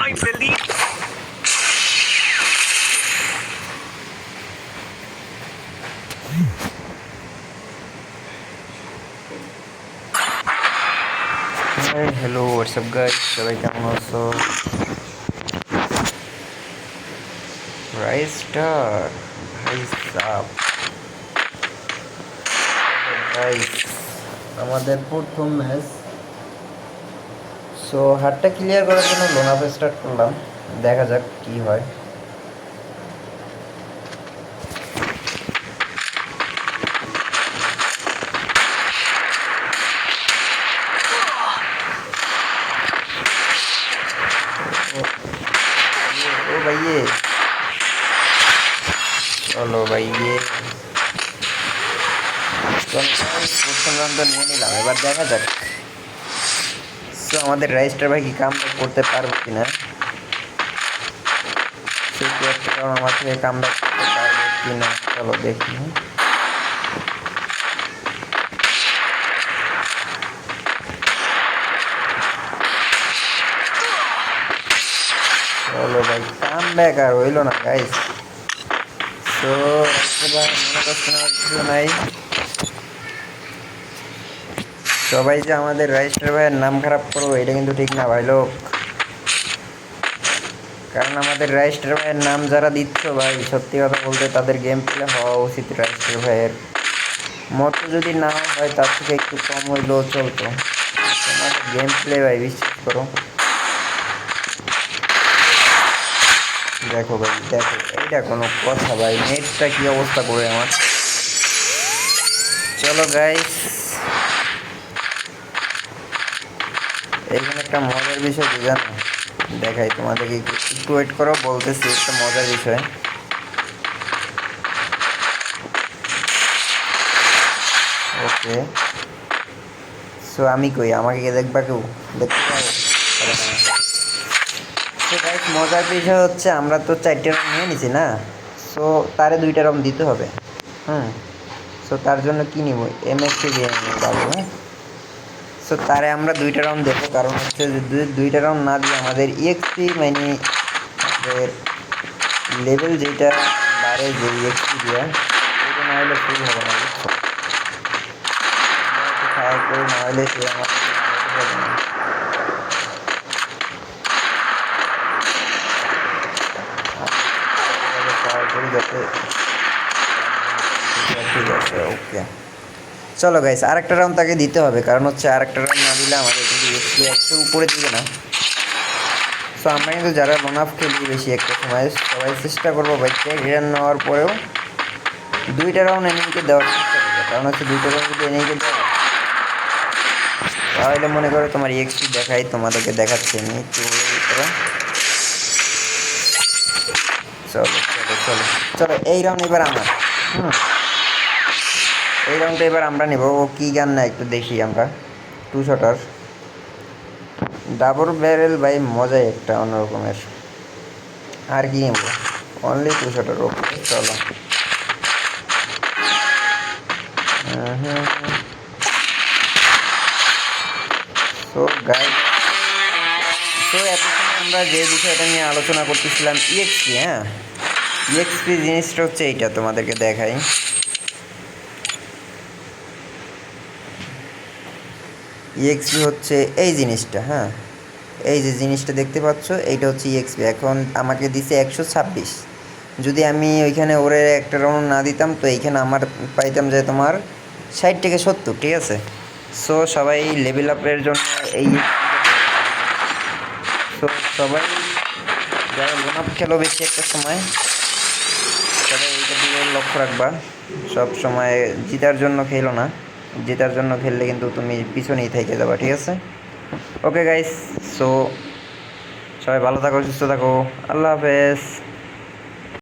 I believe. Hi, hello, what's up guys? সবাই কেমন আছো? রাইস স্টার ভাই সাব গাইস, আমাদের প্রথম ম্যাচ। সো হারটা ক্লিয়ার করার জন্য লোন আপ স্টার্ট করলাম, দেখা যাক কি হয়। ও ভাইয়ে, চলো ভাইয়ে, প্রথম রাউন্ড নিয়ে নিলাম, এবার দেখা যাক। সো আমাদের রাইস্টার ভাই কি কাম করতে পারবো কিনা, সে কি একটা কারণ আমার থেকে কাম করতে পারবো কিনা, চলো দেখি। চলো ভাই, কাম ব্যাক আর হইলো না গাইস। তো কিছু নাই, সবাই যে আমাদের রাইস্টার ভাইয়ের নাম খারাপ করবো এটা কিন্তু ঠিক না ভাই লোক, কারণ আমাদের রাইস্টার ভাইয়ের নাম যারা দিচ্ছ ভাই, সত্যি কথা বলতে তাদের গেম প্লে হওয়া উচিত রাইস্টার ভাইয়ের মতো, যদি না হয় তার থেকে একটু কম হইলেও চলতো। তোমাদের গেম প্লে ভাই বিশ্বাস করো, দেখো ভাই দেখো, এইটা কোনো কথা ভাই, নেটটা কি অবস্থা করে আমার। চলো গাইস, এইখানে একটা মজার বিষয় কি জানো, দেখাই তোমাদেরকে, একটু ওয়েট করো, বলতেছি একটা মজার বিষয়। ওকে, সো আমি কই, আমাকে কে দেখবা, কেউ দেখতে পাবো? তো গাইস, মজার বিষয় হচ্ছে আমরা তো 4টে রম নিয়ে নিছি না, সো তারে 2টা রম দিতে হবে। সো তার জন্য কি নিব, এমএসপি দিয়ে নিব পাবো। হ্যাঁ, সো তারে আমরা 2টা রাউন্ড দেবো, কারণ হচ্ছে যে 2টা রাউন্ড না দিয়ে আমাদের ইএক্সপি মানে আমাদের লেভেল যেটা বাড়ে, যে ইএক্সপি দিয়ে ওইটা না হলে ফুল হবে না, বুঝছো? ফায়ার করে না হলে সে আমাদের হবে না। ফায়ার করি যাতে, ঠিক আছে ওকে। চলো গাইস, আরেকটা রাউন্ড তাকে দিতে হবে, কারণ হচ্ছে আরেকটা রাউন্ড না দিলে আমাদের কিন্তু ইএক্সপি 100 উপরে দিবে না। সো আমরা কিন্তু যারা লোন আপ খেলি বেশি একটা সময়, সবাই চেষ্টা করবো বাইককে রিটার্ন নেওয়ার পরেও 2টা রাউন্ড এনিমিকে দেওয়ার চেষ্টা করবো, কারণ হচ্ছে 2টা রাউন্ড যদি এনিমিকে দেওয়া তাহলে মনে করো তোমার ইএক্সপি দেখাই, তোমাদেরকে দেখাচ্ছি আমি একটু করো। চলো চলো চলো চলো, এই রাউন্ড এবার আমার। এই রাউন্ডটা এবার আমরা নেব। ও কী গান না একটু দেখি আমরা, 2 শটার ডাবল ব্যারেল ভাই, মজাই একটা অন্যরকমের। আর কি নেব, অনলি 2 শটার। ওকে চলো। সো গাইস, সো এতক্ষণ আমরা যে বিষয়টা নিয়ে আলোচনা করতেছিলাম, ইএক্সপি। হ্যাঁ, ইএক্সপি জিনিসটা হচ্ছে এইটা, তোমাদেরকে দেখাই। ইএক্সপি হচ্ছে এই জিনিসটা। হ্যাঁ, এই যে জিনিসটা দেখতে পাচ্ছ, এইটা হচ্ছে ইএক্সপি। এখন আমাকে দিছে 126, যদি আমি ওইখানে ওরে একটা রাউন্ড না দিতাম তো এইখানে আমার পাইতাম যে তোমার 60 থেকে 70, ঠিক আছে? সো সবাই লেভেল আপের জন্য এই, সো সবাই যারা লোন আপ খেলো বেশি একটা সময়, সবাই এইটার দিকে লক্ষ্য রাখবা। সব সময় জিতার জন্য খেলো না, জেতার জন্য খেললে কিন্তু তুমি পিছনেই থেকে যাবা, ঠিক আছে? ওকে গাইস, সো সবাই ভালো থাকো, সুস্থ থাকো, আল্লাহ হাফেজ।